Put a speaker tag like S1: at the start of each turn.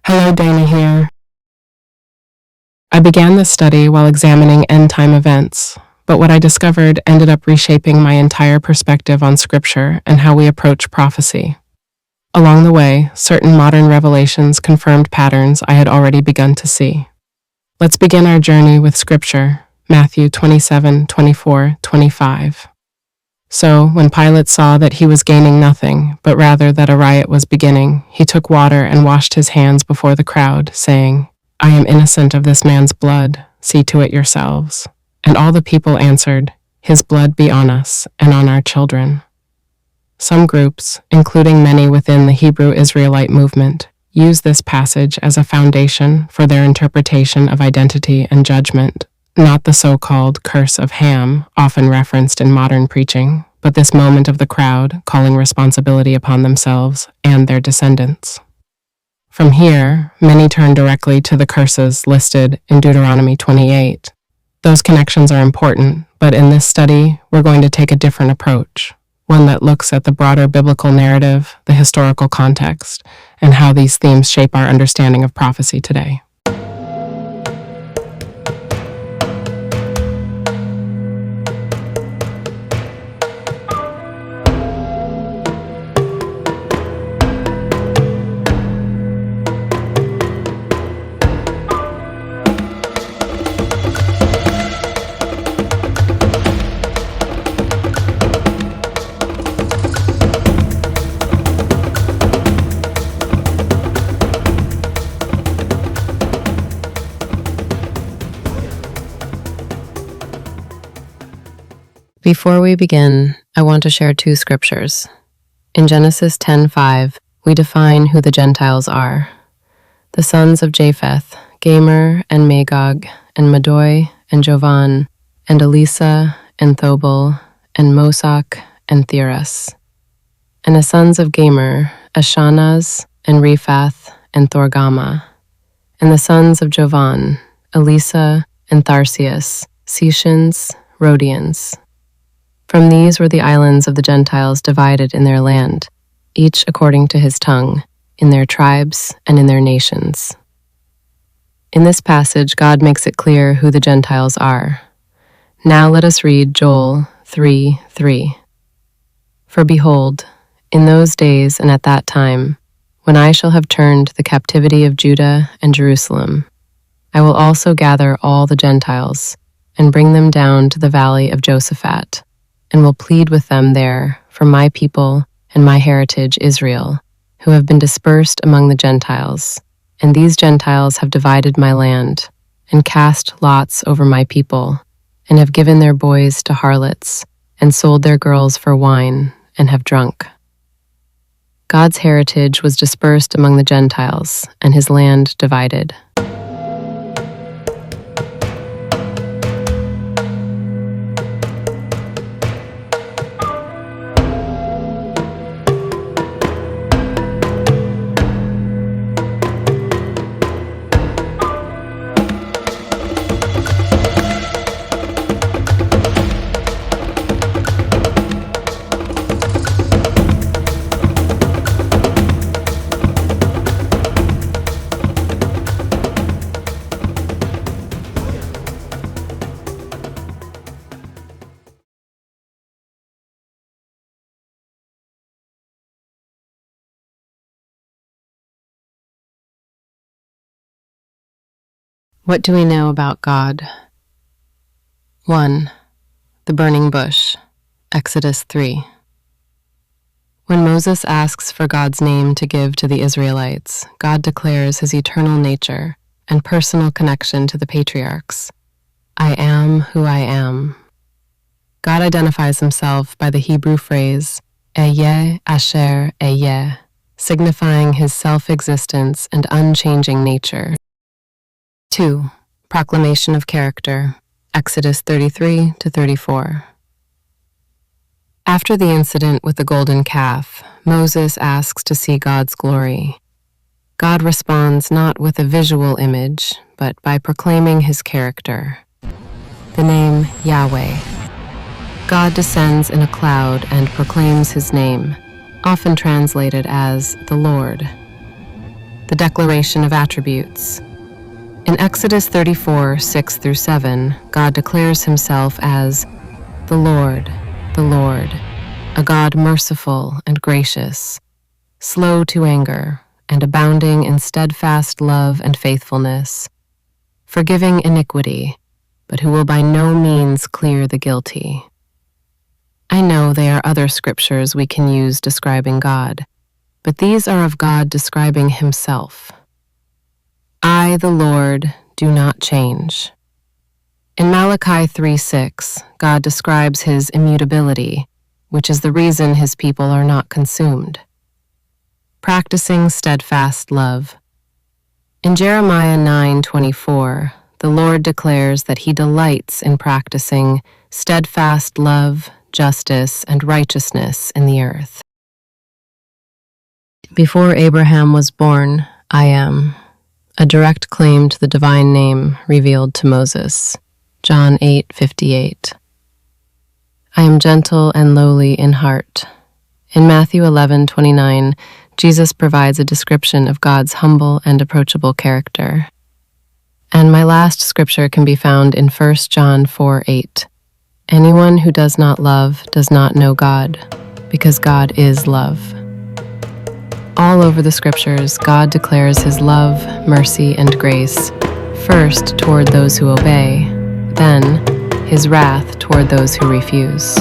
S1: Hello, Dana here. I began this study while examining end-time events, but what I discovered ended up reshaping my entire perspective on Scripture and how we approach prophecy. Along the way, certain modern revelations confirmed patterns I had already begun to see. Let's begin our journey with Scripture, Matthew 27:24-25. So, when Pilate saw that he was gaining nothing, but rather that a riot was beginning, he took water and washed his hands before the crowd, saying, "I am innocent of this man's blood. See to it yourselves." And all the people answered, "His blood be on us and on our children." Some groups, including many within the Hebrew Israelite movement, use this passage as a foundation for their interpretation of identity and judgment. Not the so-called curse of Ham, often referenced in modern preaching, but this moment of the crowd calling responsibility upon themselves and their descendants. From here, many turn directly to the curses listed in Deuteronomy 28. Those connections are important, but in this study, we're going to take a different approach, one that looks at the broader biblical narrative, the historical context, and how these themes shape our understanding of prophecy today.
S2: Before we begin, I want to share two scriptures. In Genesis 10:5, we define who the Gentiles are. The sons of Japheth, Gomer and Magog, and Madoi and Jovan, and Elisa and Thobal, and Mosach and Theras. And the sons of Gomer, Ashanaz and Rephath and Thorgama. And the sons of Jovan, Elisa and Tharsias, Cetians, Rhodians. From these were the islands of the Gentiles divided in their land, each according to his tongue, in their tribes and in their nations. In this passage, God makes it clear who the Gentiles are. Now let us read Joel 3:3. For behold, in those days and at that time, when I shall have turned the captivity of Judah and Jerusalem, I will also gather all the Gentiles and bring them down to the valley of Josaphat, and will plead with them there for my people and my heritage Israel, who have been dispersed among the Gentiles. And these Gentiles have divided my land, and cast lots over my people, and have given their boys to harlots, and sold their girls for wine, and have drunk. God's heritage was dispersed among the Gentiles, and his land divided. What do we know about God? 1. The burning bush, Exodus 3. When Moses asks for God's name to give to the Israelites, God declares his eternal nature and personal connection to the patriarchs. I am who I am. God identifies himself by the Hebrew phrase, Ehyeh Asher Ehyeh, signifying his self-existence and unchanging nature. 2. Proclamation of character, Exodus 33-34. After the incident with the golden calf, Moses asks to see God's glory. God responds not with a visual image, but by proclaiming his character. The name Yahweh. God descends in a cloud and proclaims his name, often translated as the Lord. the declaration of attributes. In Exodus 34, 6 through 7, God declares himself as the Lord, a God merciful and gracious, slow to anger, and abounding in steadfast love and faithfulness, forgiving iniquity, but who will by no means clear the guilty. I know there are other scriptures we can use describing God, but these are of God describing himself. I, the Lord, do not change. In Malachi 3:6, God describes his immutability, which is the reason his people are not consumed. Practicing steadfast love. In Jeremiah 9:24, the Lord declares that he delights in practicing steadfast love, justice, and righteousness in the earth. Before Abraham was born, I am, a direct claim to the divine name revealed to Moses. John 8:58. I am gentle and lowly in heart. In Matthew 11:29, Jesus provides a description of God's humble and approachable character. And my last scripture can be found in 1 John 4:8. Anyone who does not love does not know God, because God is love. All over the scriptures, God declares his love, mercy, and grace, first toward those who obey, then his wrath toward those who refuse.